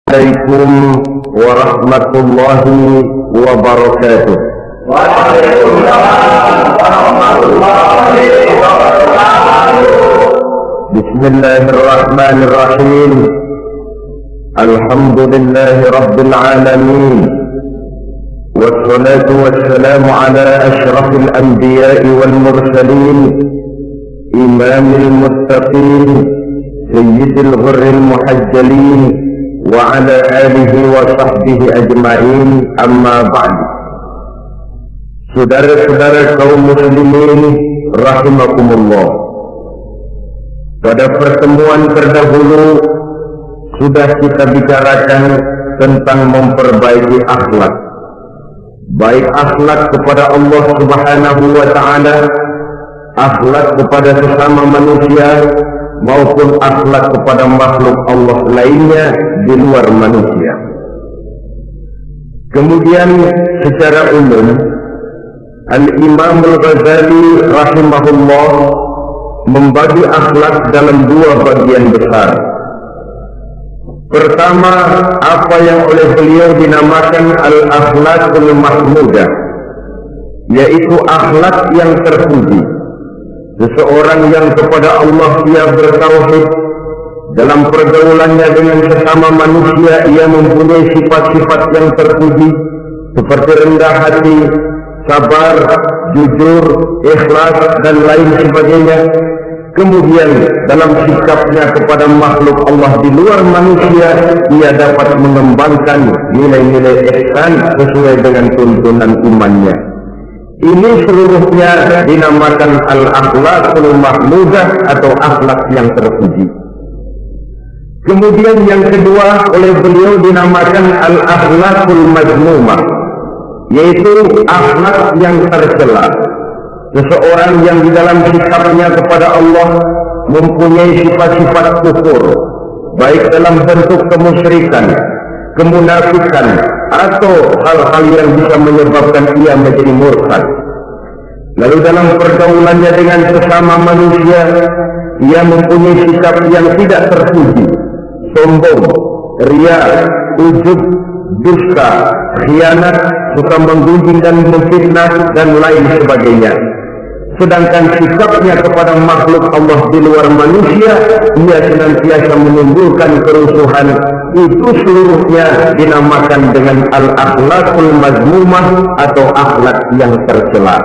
Assalamualaikum warahmatullahi wabarakatuh. Waalaikumsalam warahmatullahi wabarakatuh. Bismillahirrahmanirrahim. Alhamdulillahi rabbil alamin. Wassalatu wassalamu ala asyrafil anbiya'i wal mursalin, imamil muttaqin, sayyidil ghurril muhajjalin, wa ala alihi wa sahbihi ajma'in, amma ba'du. Saudara-saudara kaum muslimin rahimakumullah, pada pertemuan terdahulu sudah kita bicarakan tentang memperbaiki akhlak, baik akhlak kepada Allah Subhanahu wa ta'ala, akhlak kepada sesama manusia, maupun akhlak kepada makhluk Allah lainnya di luar manusia. Kemudian secara umum Al-Imam Al-Ghazali rahimahullah membagi akhlak dalam dua bagian besar. Pertama, apa yang oleh beliau dinamakan al-akhlaqul mahmudah, yaitu akhlak yang terpuji. Seseorang yang kepada Allah ia bertauhid, dalam pergaulannya dengan sesama manusia ia mempunyai sifat-sifat yang terpuji seperti rendah hati, sabar, jujur, ikhlas dan lain sebagainya. Kemudian dalam sikapnya kepada makhluk Allah di luar manusia ia dapat mengembangkan nilai-nilai ihsan sesuai dengan tuntunan imannya. Ini seluruhnya dinamakan al-akhlaqul mahmudah atau akhlak yang terpuji. Kemudian yang kedua oleh beliau dinamakan al-akhlaqul mazmumah, yaitu akhlak yang tercela. Seseorang yang di dalam sikapnya kepada Allah mempunyai sifat-sifat kufur, baik dalam bentuk kemusyrikan, kemunafikan, atau hal-hal yang bisa menyebabkan ia menjadi murtad. Lalu dalam pergaulannya dengan sesama manusia ia mempunyai sikap yang tidak terpuji, sombong, riya, ujub, dusta, khianat, suka menggunjing dan memfitnah dan lain sebagainya. Sedangkan sikapnya kepada makhluk Allah di luar manusia ia senantiasa menimbulkan kerusuhan. Itu seluruhnya dinamakan dengan al-akhlaqul mazmumah atau akhlak yang tercela.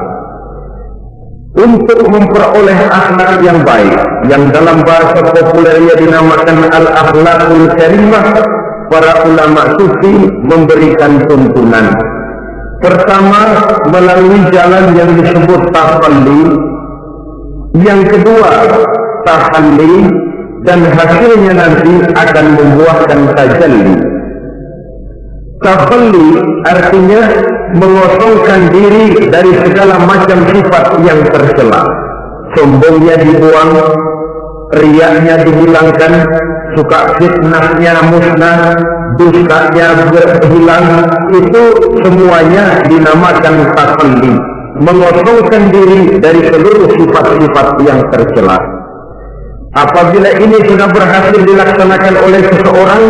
Untuk memperoleh akhlak yang baik, yang dalam bahasa populernya dinamakan al-akhlaqul karimah, para ulama sufi memberikan tuntunan. Pertama, melalui jalan yang disebut tahalli. Yang kedua, tahalli, dan hasilnya nanti akan membuahkan tajalli. Tahalli artinya mengosongkan diri dari segala macam sifat yang tercela. Sombongnya dibuang, riyanya dihilangkan, suka fitnahnya musnah, dustanya berhilang. Itu semuanya dinamakan tahalli, mengosongkan diri dari seluruh sifat-sifat yang tercela. Apabila ini sudah berhasil dilaksanakan oleh seseorang,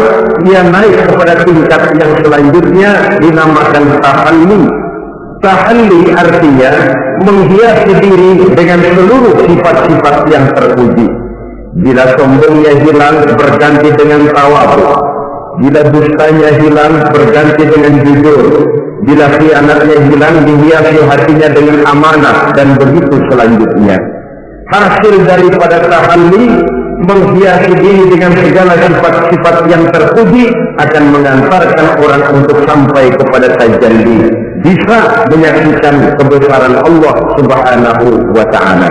ia naik kepada tingkat yang selanjutnya dinamakan tahalli. Tahalli artinya menghiasi diri dengan seluruh sifat-sifat yang terpuji. Bila sombongnya hilang, berganti dengan tawadhu. Bila dustanya hilang, berganti dengan jujur. Bila khianatnya hilang, dihiasi hatinya dengan amanah, dan begitu selanjutnya. Hasil daripada tahalli, menghiasi diri dengan segala sifat-sifat yang terpuji, akan mengantarkan orang untuk sampai kepada tajalli, bisa menyaksikan kebesaran Allah Subhanahu wa ta'ala.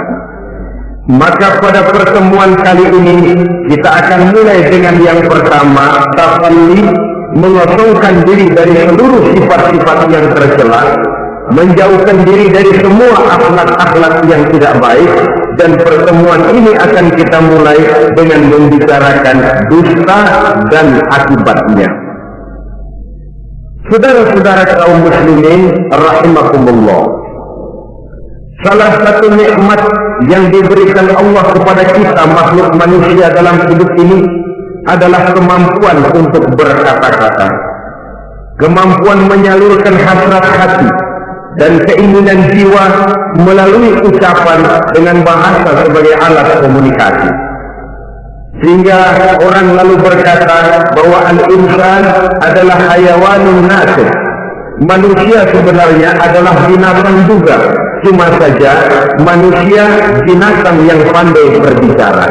Maka pada pertemuan kali ini kita akan mulai dengan yang pertama, tahalli, mengosongkan diri dari seluruh sifat-sifat yang tercela, menjauhkan diri dari semua akhlak-akhlak yang tidak baik. Dan pertemuan ini akan kita mulai dengan membicarakan dusta dan akibatnya. Saudara-saudara kaum muslimin rahimakumullah, salah satu nikmat yang diberikan Allah kepada kita makhluk manusia dalam hidup ini adalah kemampuan untuk berkata-kata, kemampuan menyalurkan hasrat hati dan keinginan jiwa melalui ucapan dengan bahasa sebagai alat komunikasi. Sehingga orang lalu berkata bahwa al-insan adalah hayawanun natiq. Manusia sebenarnya adalah binatang juga, cuma saja manusia binatang yang pandai berbicara.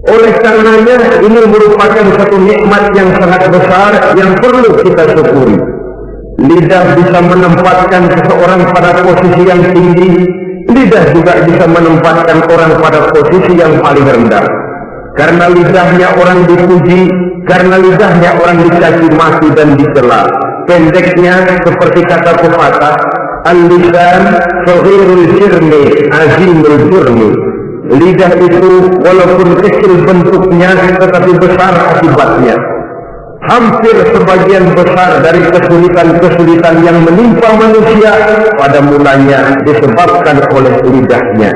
Oleh karenanya ini merupakan satu nikmat yang sangat besar yang perlu kita syukuri. Lidah bisa menempatkan seseorang pada posisi yang tinggi, lidah juga bisa menempatkan orang pada posisi yang paling rendah. Karena lidahnya orang dipuji, karena lidahnya orang dicaci maki dan dicela. Pendeknya seperti kata pepatah, al-lisan saghirul jirmi azimul jurmi. Lidah itu walaupun kecil bentuknya tetapi besar akibatnya. Hampir sebagian besar dari kesulitan-kesulitan yang menimpa manusia pada mulanya disebabkan oleh lidahnya.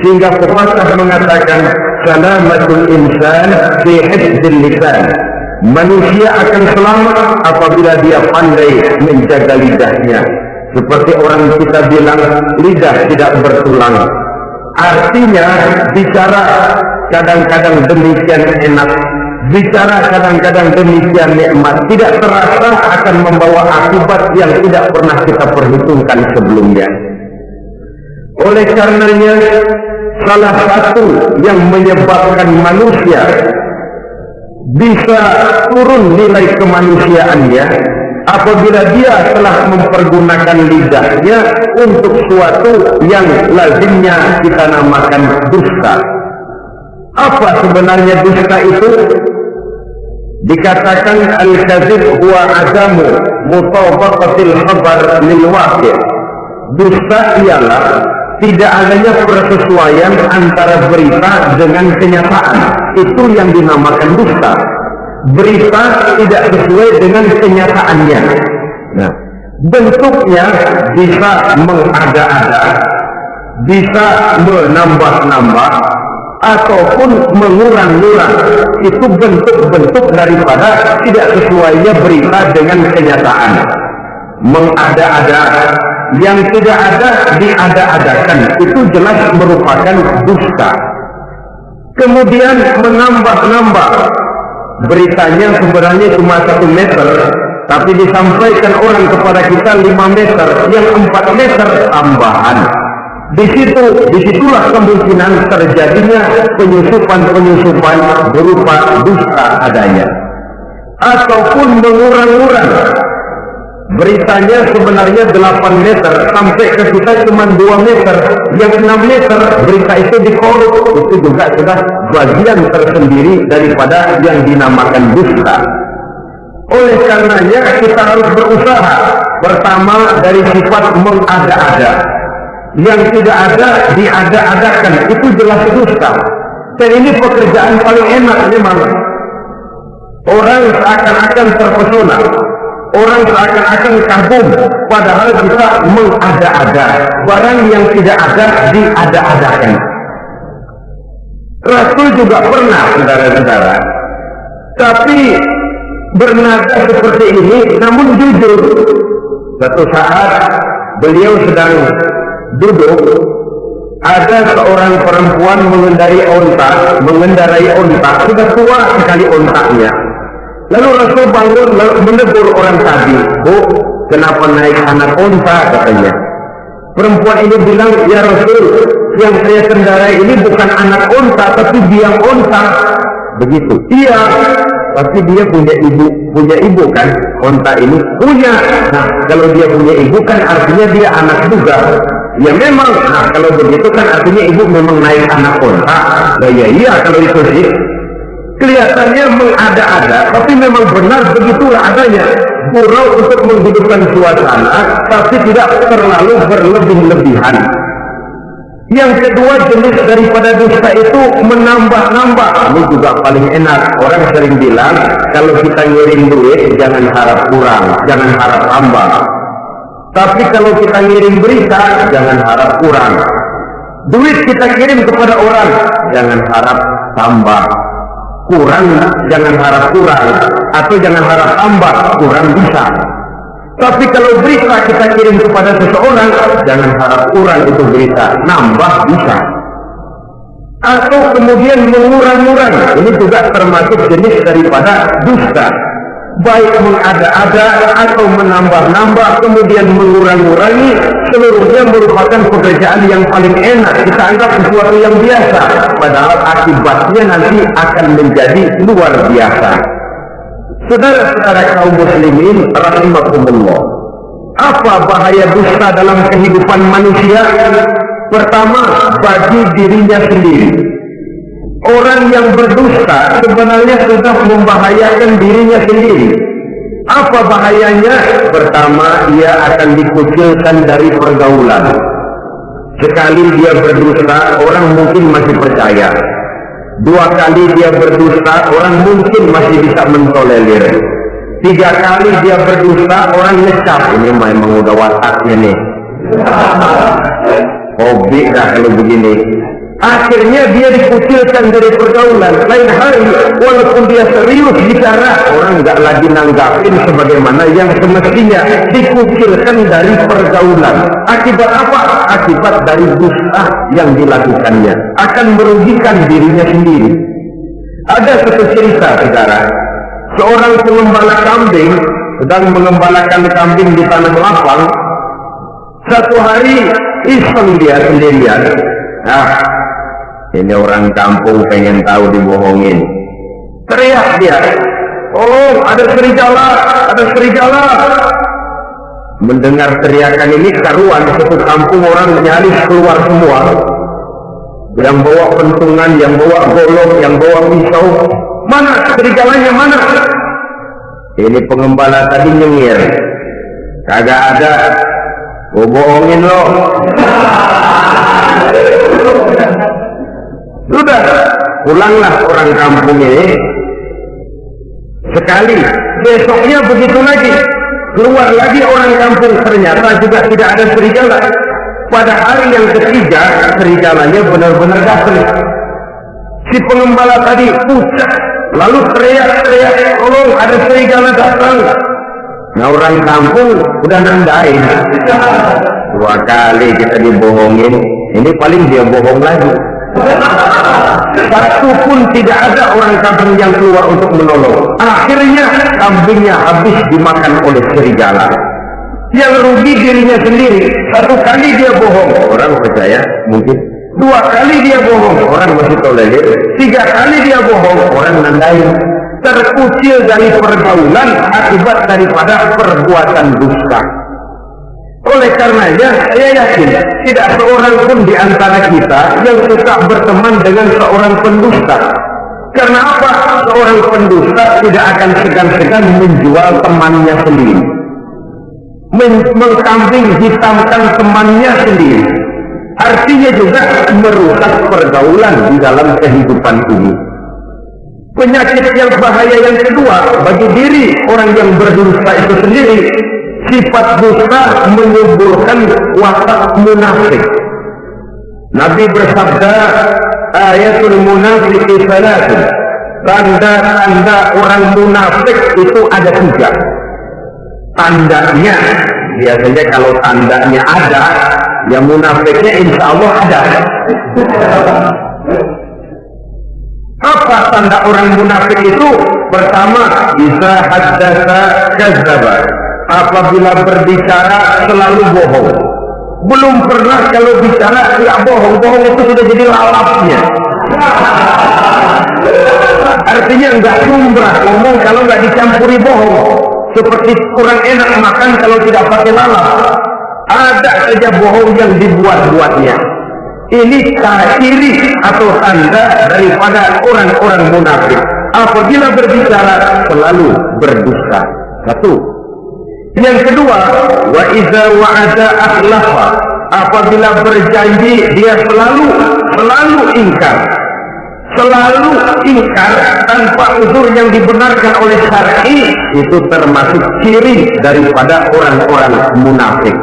Sehingga pepatah mengatakan salamatul insan fi hifdzil lisan. Manusia akan selamat apabila dia pandai menjaga lidahnya. Seperti orang kita bilang, lidah tidak bertulang. Artinya bicara kadang-kadang demikian enak, bicara kadang-kadang demikian nikmat, tidak terasa akan membawa akibat yang tidak pernah kita perhitungkan sebelumnya. Oleh karenanya salah satu yang menyebabkan manusia bisa turun nilai kemanusiaannya apabila dia telah mempergunakan lidahnya untuk suatu yang lazimnya kita namakan dusta. Apa sebenarnya dusta itu? Dikatakan al-kadzib huwa adamu mutabaqatil khabar lil waqi'. Dusta ialah tidak adanya persesuaian antara berita dengan kenyataan. Itu yang dinamakan dusta. Berita tidak sesuai dengan kenyataannya. Nah, bentuknya bisa mengada-ada, bisa menambah-nambah, ataupun mengurang-urang. Itu bentuk-bentuk daripada tidak sesuainya berita dengan kenyataan. Mengada-ada, yang tidak ada diada-adakan, itu jelas merupakan dusta. Kemudian menambah-nambah, beritanya sebenarnya cuma 1 meter, tapi disampaikan orang kepada kita 5 meter, yang 4 meter tambahan. Disitulah kemungkinan terjadinya penyusupan-penyusupan berupa dusta adanya. Ataupun mengurang-urang. Beritanya sebenarnya 8 meter, sampai ke kita cuma 2 meter, yang 6 meter berita itu dikorek. Itu juga sudah bagian tersendiri daripada yang dinamakan dusta. Oleh karenanya kita harus berusaha. Pertama dari sifat mengada-ada. Yang tidak ada diada-adakan, itu jelas dusta. Dan ini pekerjaan paling enak memang. Orang seakan-akan terpesona, orang seakan-akan kagum, padahal kita mengada-ada. Barang yang tidak ada diada-adakan. Rasul juga pernah, saudara-saudara, tapi bernada seperti ini, namun jujur. Suatu saat beliau sedang duduk, ada seorang perempuan mengendarai onta, sudah tua sekali ontanya. Lalu Rasul bangun lalu menegur orang tadi, "Bu, kenapa naik anak onta?" katanya. Perempuan ini bilang, "Ya Rasul, yang saya kendarai ini bukan anak onta, tapi biang onta." Begitu. Iya, tapi dia punya ibu kan, onta ini punya. Nah, kalau dia punya ibu kan artinya dia anak juga. Ya memang, nah kalau begitu kan artinya ibu memang naik anak onta. Nah ya iya kalau itu sih. Kelihatannya mengada-ada, tapi memang benar begitulah adanya. Gurau untuk menghidupkan suasana, tapi tidak terlalu berlebih-lebihan. Yang kedua jenis daripada dusta itu menambah-nambah. Ini juga paling enak. Orang sering bilang, kalau kita ngirim duit, jangan harap kurang, jangan harap tambah. Tapi kalau kita ngirim berita, jangan harap kurang. Duit kita kirim kepada orang, jangan harap tambah. kurang jangan harap kurang, atau jangan harap tambah, kurang bisa. Tapi kalau berita kita kirim kepada seseorang, jangan harap kurang itu berita, nambah bisa. Atau kemudian mengurang-urang, ini juga termasuk jenis daripada dusta. Baik mengada-ada atau menambah-nambah, kemudian mengurang-urangi, seluruhnya merupakan pekerjaan yang paling enak. Kita anggap sesuatu yang biasa, padahal akibatnya nanti akan menjadi luar biasa. Saudara-saudara kaum muslimin rahimakumullah, apa bahaya dusta dalam kehidupan manusia? Pertama, bagi dirinya sendiri. Orang yang berdusta sebenarnya sudah membahayakan dirinya sendiri. Apa bahayanya? Pertama, ia akan dikucilkan dari pergaulan. Sekali dia berdusta, orang mungkin masih percaya. 2 kali dia berdusta, orang mungkin masih bisa mentolerir. 3 kali dia berdusta, orang ngecap, ini memang udah wataknya nih. Hobi dah kalau begini. Akhirnya dia dikucilkan dari pergaulan. Lain hari, walaupun dia serius bicara, orang nggak lagi nanggapin sebagaimana yang semestinya, dikucilkan dari pergaulan. Akibat apa? Akibat dari dusta yang dilakukannya. Akan merugikan dirinya sendiri. Ada satu cerita, saudara. Seorang pengembala kambing sedang mengembalakan kambing di tanah lapang. Satu hari iseng dia sendirian. Ini orang kampung pengen tahu dibohongin. Teriak dia, "Tolong, ada serigala, ada serigala." Mendengar teriakan ini karuan, satu kampung orang nyaris keluar semua. Yang bawa pentungan, yang bawa golok, yang bawa pisau. Mana serigalanya, mana? Ini pengembala tadi nyengir. Kagak ada. Gua bohongin lo. Sudah, pulanglah orang kampung ini. Sekali, besoknya begitu lagi. Keluar lagi orang kampung, ternyata juga tidak ada serigala. Pada hari yang ketiga, serigalanya benar-benar datang. Si pengembala tadi pucat, lalu teriak-teriak, "Tolong, ada serigala datang." Nah, orang kampung udah nandain. 2 kali kita dibohongin, ini paling dia bohong lagi. Satu pun tidak ada orang kampung yang keluar untuk menolong. Akhirnya kambingnya habis dimakan oleh serigala. Yang rugi dirinya sendiri. 1 kali dia bohong, orang percaya mungkin. 2 kali dia bohong, orang masih tolerir. 3 kali dia bohong, orang nandain. Terkucil dari pergaulan akibat daripada perbuatan dusta. Oleh karenanya, saya yakin tidak seorang pun di antara kita yang suka berteman dengan seorang pendusta. Karena apa? Seorang pendusta tidak akan segan-segan menjual temannya sendiri, mengkambing hitamkan temannya sendiri. Artinya juga merusak pergaulan di dalam kehidupan ini. Penyakit yang bahaya yang kedua bagi diri orang yang berdusta itu sendiri, sifat dusta menyuburkan watak munafik. Nabi bersabda, "Ayatul munafiki salatun." Tanda-tanda orang munafik itu ada 3. Tandanya, biasanya kalau tandanya ada, ya munafiknya insya Allah ada. Apa tanda orang munafik itu? Pertama, iza haddatsa kadzdzaba. Apabila berbicara selalu bohong. Belum pernah kalau bicara tidak bohong. Bohong itu sudah jadi lalapnya. Artinya enggak lumrah ngomong kalau enggak dicampuri bohong. Seperti kurang enak makan kalau tidak pakai lalap. Ada saja bohong yang dibuat-buatnya. Ini ciri atau tanda daripada orang-orang munafik. Apabila berbicara selalu berdusta. 1. Yang kedua, wa iza wa'ada akhlafa. Apabila berjanji dia selalu ingkar. Selalu ingkar tanpa uzur yang dibenarkan oleh syar'i, itu termasuk ciri daripada orang-orang munafik.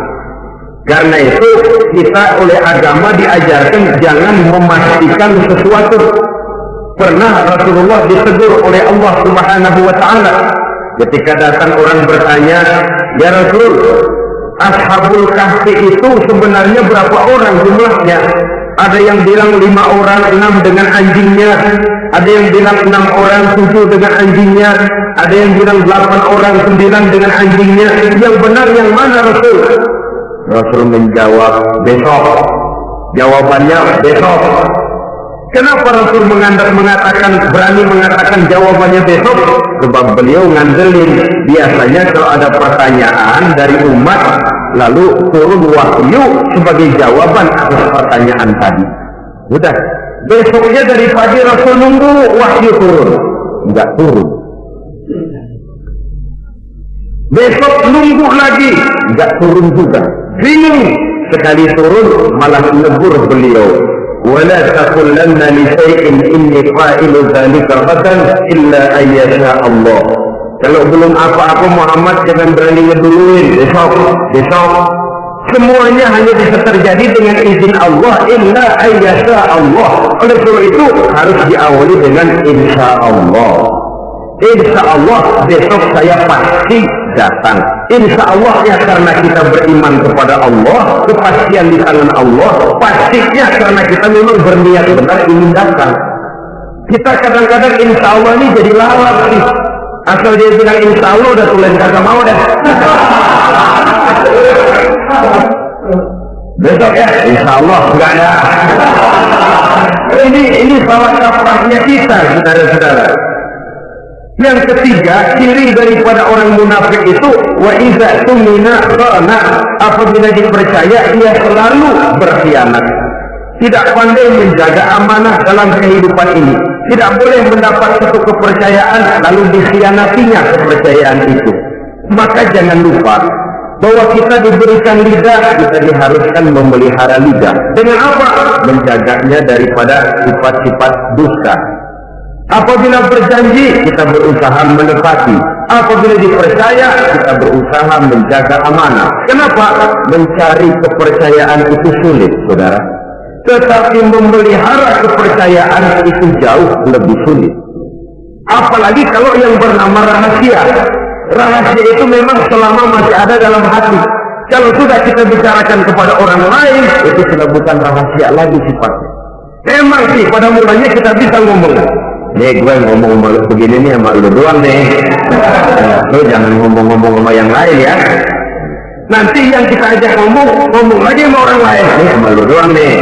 Karena itu kita oleh agama diajarkan jangan memastikan sesuatu. Pernah Rasulullah ditegur oleh Allah Subhanahu wa Ta'ala ketika datang orang bertanya, "Ya Rasul, Ashabul Kahfi itu sebenarnya berapa orang jumlahnya?" Ada yang bilang 5 orang, 6 dengan anjingnya. Ada yang bilang 6 orang, 7 dengan anjingnya. Ada yang bilang 8 orang, 9 dengan anjingnya. Yang benar yang mana Rasul? Rasul menjawab, besok. Jawabannya besok. Kenapa Rasul berani mengatakan jawabannya besok? Sebab beliau ngandelin. Biasanya kalau ada pertanyaan dari umat, lalu turun wahyu sebagai jawaban atas pertanyaan tadi. Udah, besoknya dari pagi Rasul nunggu wahyu turun. Enggak turun. Besok nunggu lagi, enggak turun juga. Bingung. Sekali turun malah menegur beliau. ولا تقولن لشيء إني فاعل ذلك غدا إلا أن يشاء الله. Kalau belum apa-apa Muhammad jangan berani ngeduluin. Besok semuanya hanya bisa terjadi dengan izin Allah. Illa an yasha Allah. Oleh sebab itu harus diawali dengan insya Allah. Insya Allah besok saya pasti datang. Insya Allah ya, karena kita beriman kepada Allah, kepastian di tangan Allah. Pastinya karena kita memang berniat benar ingin datang. Kita kadang-kadang insya Allah ini jadi lawak sih. Asal dia bilang insya Allah udah tulen kagak mau dah. Besok ya insya Allah enggak ada. Ini salah kaprahnya kita, saudara-saudara. Yang ketiga, ciri daripada orang munafik itu, wa iza tumina khana, apabila dipercaya dia selalu berkhianat. Tidak pandai menjaga amanah dalam kehidupan ini. Tidak boleh mendapat satu kepercayaan lalu dikhianatinya kepercayaan itu. Maka jangan lupa bahwa kita diberikan lidah, kita diharuskan memelihara lidah. Dengan apa? Menjaganya daripada sifat-sifat dusta. Apabila berjanji, kita berusaha menepati. Apabila dipercaya, kita berusaha menjaga amanah. Kenapa? Mencari kepercayaan itu sulit, saudara. Tetapi memelihara kepercayaan itu jauh lebih sulit. Apalagi kalau yang bernama rahasia. Rahasia itu memang selama masih ada dalam hati. Kalau sudah kita bicarakan kepada orang lain, itu sudah bukan rahasia lagi sifatnya. Memang sih, pada mulanya kita bisa ngomong. Nih gue ngomong begini nih sama lu doang nih. Lu jangan ngomong-ngomong sama yang lain ya. Nanti yang kita ajak ngomong lagi sama orang lain. Nih sama lu doang nih.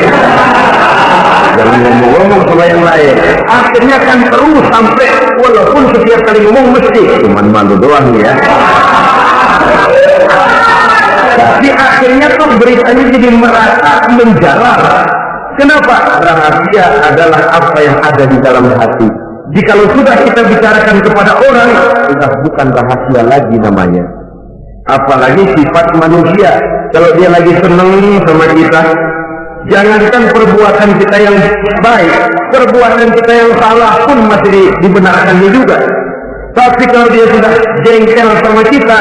Jangan ngomong-ngomong sama yang lain. Akhirnya kan terus sampai walaupun setiap kali ngomong mesti cuman malu doang ya. Tapi akhirnya tuh beritanya jadi merata menjalar. Kenapa? Rahasia adalah apa yang ada di dalam hati. Jikalau sudah kita bicarakan kepada orang, sudah bukan rahasia lagi namanya. Apalagi sifat manusia. Kalau dia lagi senang sama kita, jangankan perbuatan kita yang baik, perbuatan kita yang salah pun masih dibenarkannya juga. Tapi kalau dia sudah jengkel sama kita,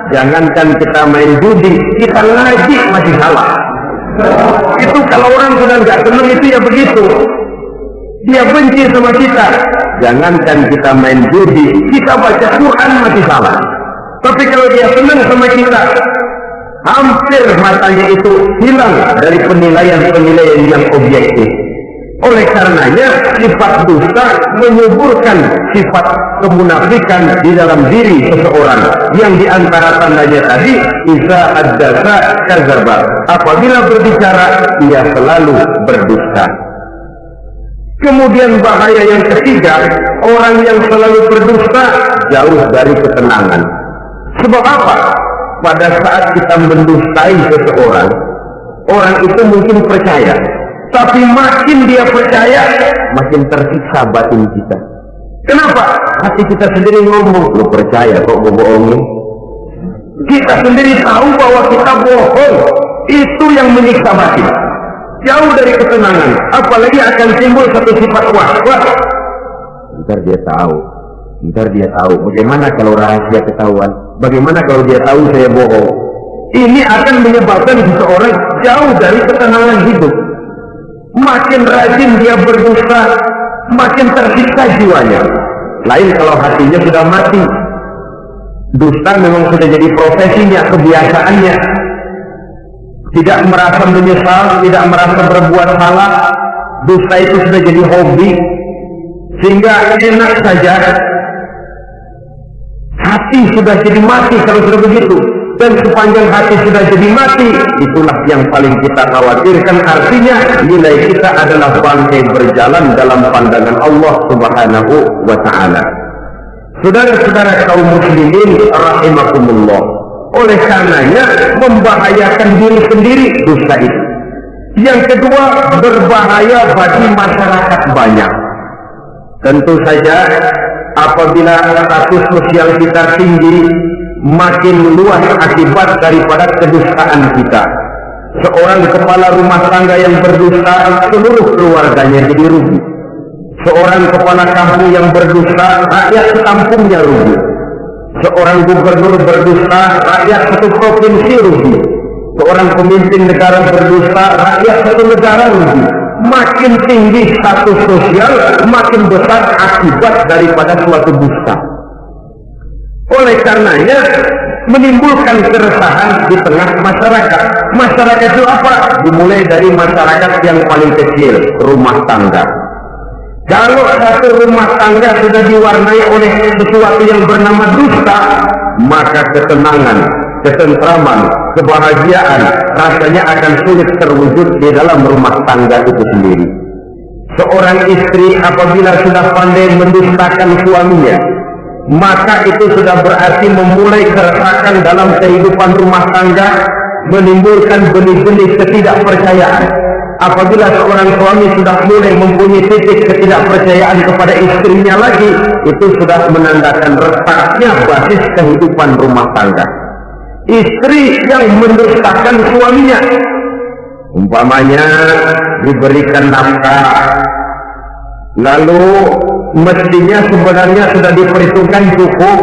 jangankan kita main judi, kita ngaji masih salah. Itu kalau orang sudah nggak senang itu ya begitu. Dia benci sama kita. Jangankan kita main judi, kita baca Quran masih salah. Tapi kalau dia senang sama kita, hampir matanya itu hilang dari penilaian-penilaian yang objektif. Oleh karenanya sifat dusta menyuburkan sifat kemunafikan di dalam diri seseorang, yang diantara tandanya tadi iza haddasa kadzdzaba. Apabila berbicara ia selalu berdusta. Kemudian bahaya yang ketiga, orang yang selalu berdusta jauh dari ketenangan. Sebab apa? Pada saat kita mendustai seseorang, orang itu mungkin percaya. Tapi makin dia percaya, makin tersiksa batin kita. Kenapa? Hati kita sendiri ngomong, lu percaya kok gue bohongin? Kita sendiri tahu bahwa kita bohong. Itu yang menyiksa batin. Jauh dari ketenangan. Apalagi akan timbul satu sifat was-was. Ntar dia tahu. Bagaimana kalau rahasia ketahuan? Bagaimana kalau dia tahu saya bohong? Ini akan menyebabkan seseorang jauh dari ketenangan hidup. Makin rajin dia berdusta, makin tersiksa jiwanya. Lain kalau hatinya sudah mati. Dusta memang sudah jadi profesinya, kebiasaannya. Tidak merasa menyesal, tidak merasa berbuat salah. Dusta itu sudah jadi hobi, sehingga enak saja. Hati sudah jadi mati kalau sudah begitu. Dan sepanjang hati sudah jadi mati, itulah yang paling kita khawatirkan. Artinya nilai kita adalah bangkai berjalan dalam pandangan Allah Subhanahu wa ta'ala. Saudara-saudara kaum muslimin rahimakumullah, oleh karenanya membahayakan diri sendiri dosa itu. Yang kedua, berbahaya bagi masyarakat banyak. Tentu saja apabila status sosial kita tinggi, makin luas akibat daripada kedustaan kita. Seorang kepala rumah tangga yang berdusta, seluruh keluarganya jadi rugi. Seorang kepala kampung yang berdusta, rakyat sekampungnya rugi. Seorang gubernur berdusta, rakyat satu provinsi rugi. Seorang pemimpin negara berdusta, rakyat satu negara rugi. Makin tinggi status sosial, makin besar akibat daripada suatu dusta. Oleh karenanya menimbulkan keresahan di tengah masyarakat. Masyarakat itu apa? Dimulai dari masyarakat yang paling kecil, rumah tangga. Kalau satu rumah tangga sudah diwarnai oleh sesuatu yang bernama dusta, maka ketenangan, ketentraman, kebahagiaan rasanya akan sulit terwujud di dalam rumah tangga itu sendiri. Seorang istri apabila sudah pandai mendustakan suaminya, maka itu sudah berarti memulai keresahan dalam kehidupan rumah tangga, menimbulkan benih-benih ketidakpercayaan. Apabila seorang suami sudah mulai mempunyai titik ketidakpercayaan kepada istrinya lagi, itu sudah menandakan retaknya basis kehidupan rumah tangga. Istri yang mendustakan suaminya, umpamanya diberikan nafkah, lalu mestinya sebenarnya sudah diperhitungkan cukup,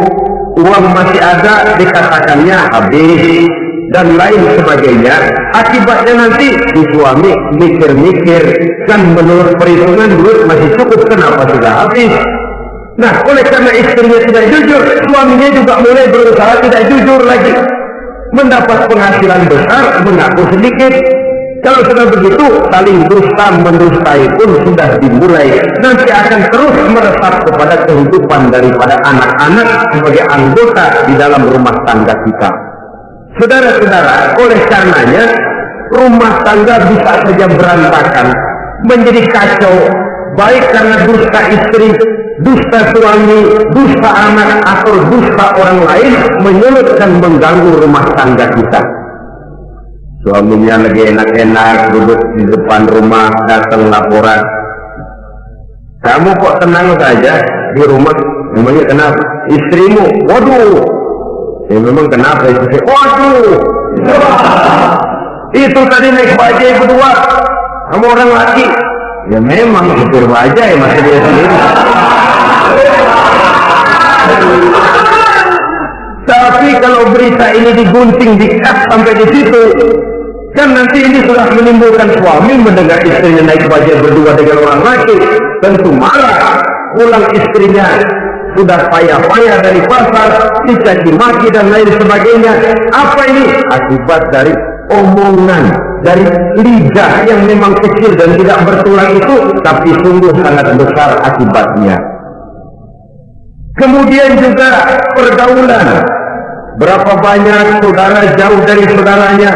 uang masih ada, dikatakannya habis, dan lain sebagainya. Akibatnya nanti si suami mikir-mikir, kan menurut perhitungan duit masih cukup, kenapa sudah habis? Nah, oleh karena istrinya tidak jujur, suaminya juga mulai berusaha tidak jujur lagi. Mendapat penghasilan besar, mengaku sedikit. Kalau sudah begitu, saling dusta mendustai pun sudah dimulai. Nanti akan terus meresap kepada kehidupan daripada anak-anak sebagai anggota di dalam rumah tangga kita. Saudara-saudara, oleh karenanya rumah tangga bisa saja berantakan, menjadi kacau, baik karena dusta istri, dusta suami, dusta anak, atau dusta orang lain menyulut dan mengganggu rumah tangga kita. Suaminya lagi enak-enak duduk di depan rumah, datang laporan, kamu kok tenang saja di rumah, memangnya kenapa? Istrimu, waduh, ya memang kenapa istri? Waduh, itu tadi naik bajai berdua sama orang laki. Ya memang supir bajai masih dia sendiri. Tapi kalau berita ini digunting, dikat sampai di situ, kan nanti ini sudah menimbulkan suami mendengar istrinya naik bajai berdua dengan orang laki, tentu marah. Pulang istrinya sudah payah-payah dari pasar, dicaci maki dan lain sebagainya. Apa ini? Akibat dari omongan, dari lidah yang memang kecil dan tidak bertulang itu, tapi sungguh sangat besar akibatnya. Kemudian juga pergaulan. Berapa banyak saudara jauh dari saudaranya,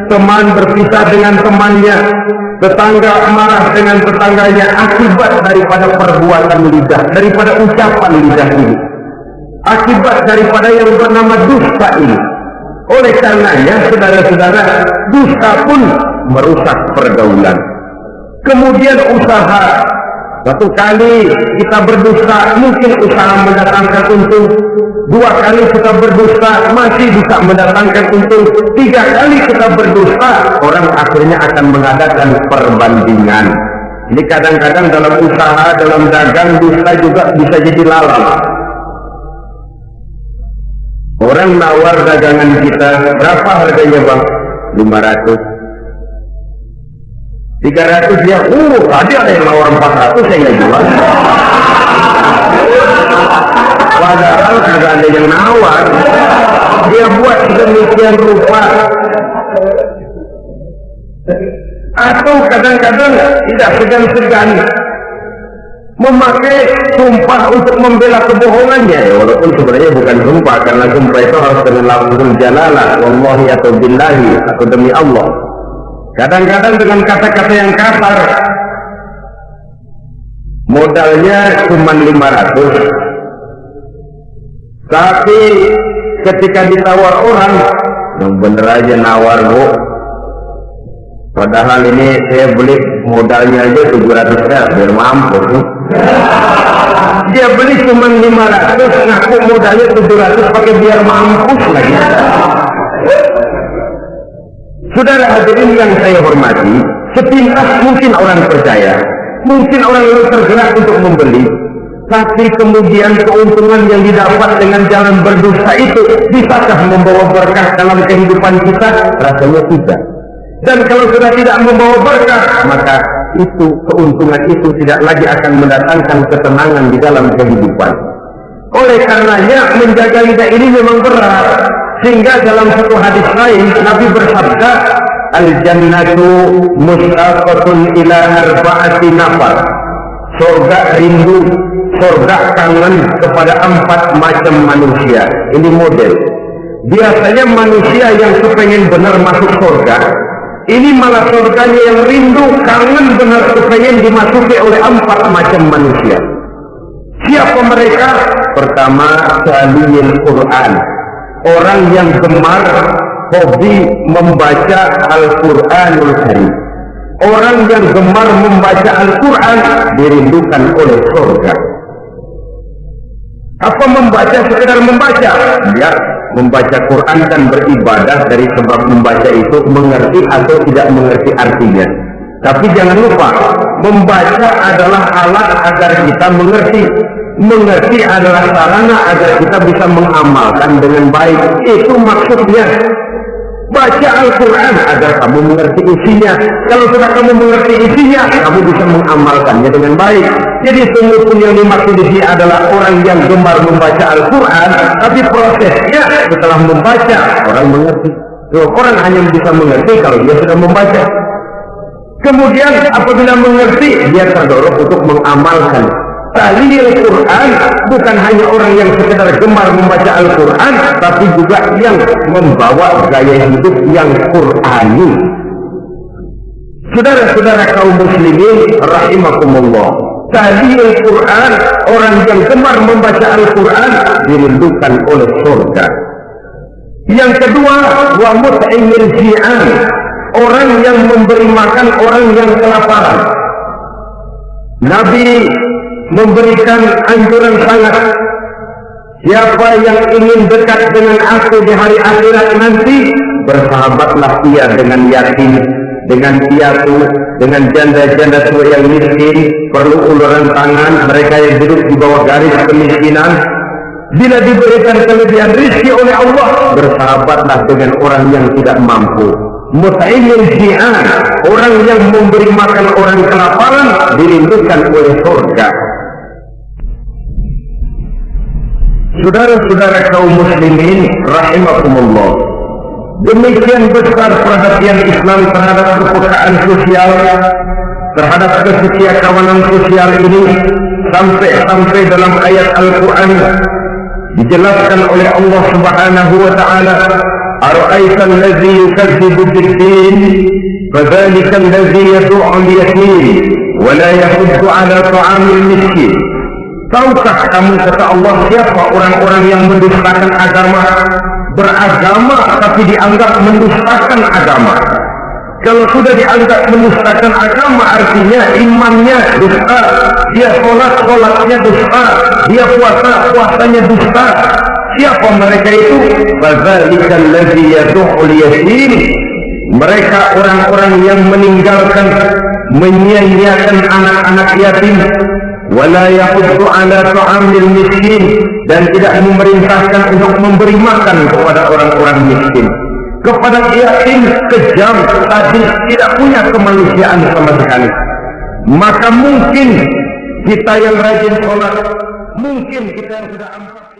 teman berpisah dengan temannya, tetangga marah dengan tetangganya akibat daripada perbuatan lidah, daripada ucapan lidah ini, akibat daripada yang bernama dusta ini. Oleh karenanya, saudara-saudara, dusta pun merusak pergaulan. Kemudian usaha. Satu kali kita berdusta, mungkin usaha mendatangkan untung. 2 kali kita berdusta, masih bisa mendatangkan untung. 3 kali kita berdusta, orang akhirnya akan mengadakan perbandingan. Ini kadang-kadang dalam usaha, dalam dagang, dusta juga bisa jadi lalang. Orang nawar dagangan kita, berapa harganya bang? 500. 300 dia, tadi ada yang nawar 400 saya nggak jual. Padahal kagak ada yang nawar. Dia buat sedemikian rupa. Atau kadang-kadang tidak segan-segan memakai sumpah untuk membela kebohongannya, ya, walaupun sebenarnya bukan sumpah, karena sumpah itu harus dengan lafzul jalalah, wallahi atau billahi, atau demi Allah. Kadang-kadang dengan kata-kata yang kasar, modalnya cuma 500, tapi ketika ditawar orang, yang bener aja nawar bu, padahal ini saya beli modalnya aja 700 biar mampu. Dia beli cuma 500, ngaku modalnya 700 pakai biar mampus lagi. Saudara hadirin yang saya hormati, sepintas mungkin orang percaya, mungkin orang yang tergerak untuk membeli, tapi kemudian keuntungan yang didapat dengan jalan berdosa itu bisakah membawa berkah dalam kehidupan kita? Rasanya tidak. Dan kalau sudah tidak membawa berkah, maka itu keuntungan itu tidak lagi akan mendatangkan ketenangan di dalam kehidupan. Oleh karenanya menjaga lidah ini memang berat, sehingga dalam satu hadis lain Nabi bersabda, al-jannatu mustaqatun ila arba'ati nafar. Surga rindu, surga kangen kepada 4 macam manusia. Ini model. Biasanya manusia yang kepengen benar masuk surga, ini malah surganya yang rindu, kangen benar kepengen dimasuki oleh 4 macam manusia. Siapa mereka? Pertama, taliyil Quran. Orang yang gemar hobi membaca Al-Quranul Karim. Orang yang gemar membaca Al-Quran dirindukan oleh surga. Apa membaca? Sekedar membaca? Ya, membaca Quran dan beribadah dari sebab membaca itu mengerti atau tidak mengerti artinya. Tapi jangan lupa, membaca adalah alat agar kita mengerti. Mengerti adalah sarana agar kita bisa mengamalkan dengan baik. Itu maksudnya. Baca Al-Quran agar kamu mengerti isinya. Kalau sudah kamu mengerti isinya, kamu bisa mengamalkannya dengan baik. Jadi sungguh pun yang dimaksud di sini adalah orang yang gemar membaca Al-Quran, tapi prosesnya setelah membaca orang mengerti. Orang hanya bisa mengerti kalau dia sudah membaca. Kemudian apabila mengerti, dia terdorong untuk mengamalkan. Taliyil Quran bukan hanya orang yang sekedar gemar membaca Al-Quran, tapi juga yang membawa gaya hidup yang Qurani. Saudara-saudara kaum muslimin rahimakumullah, taliyil Quran, orang yang gemar membaca Al-Quran dirindukan oleh surga. Yang kedua, wa mut'imil ji'an, orang yang memberi makan orang yang kelaparan. Nabi memberikan anjuran sangat, siapa yang ingin dekat dengan aku di hari akhirat nanti, bersahabatlah ia dengan yatim, dengan piatu, dengan janda-janda tua yang miskin, perlu uluran tangan, mereka yang duduk di bawah garis kemiskinan. Bila diberikan kelebihan rezeki oleh Allah, bersahabatlah dengan orang yang tidak mampu. Mut'imil ji'an, orang yang memberi makan orang kelaparan, dirindukan oleh surga. Saudara-saudara kaum muslimin rahimakumullah, demikian besar perhatian Islam terhadap kepekaan sosial, terhadap kesetiakawanan sosial ini, sampai dalam ayat Al-Quran dijelaskan oleh Allah Subhanahu wa taala, ara'aita allazi yukadzibu bid-din fadzalika allazi yad'u al-yatim wa la yahuddu 'ala ta'amil miskin. Tahukah kamu, kata Allah, siapa orang-orang yang mendustakan agama, beragama tapi dianggap mendustakan agama? Kalau sudah dianggap mendustakan agama, artinya imannya dusta, dia sholatnya dusta, dia puasanya dusta. Siapa mereka itu? Fadzalika allazi yad'ul yatim. Mereka orang-orang yang meninggalkan, menyia-nyiakan anak-anak yatim, wala yahuddu ala ta'amil miskin, dan tidak memerintahkan untuk memberi makan kepada orang-orang miskin. kepada yakin kejam, tadi tidak punya kemanusiaan sama sekali. Maka mungkin kita yang rajin sholat, mungkin kita yang sudah 4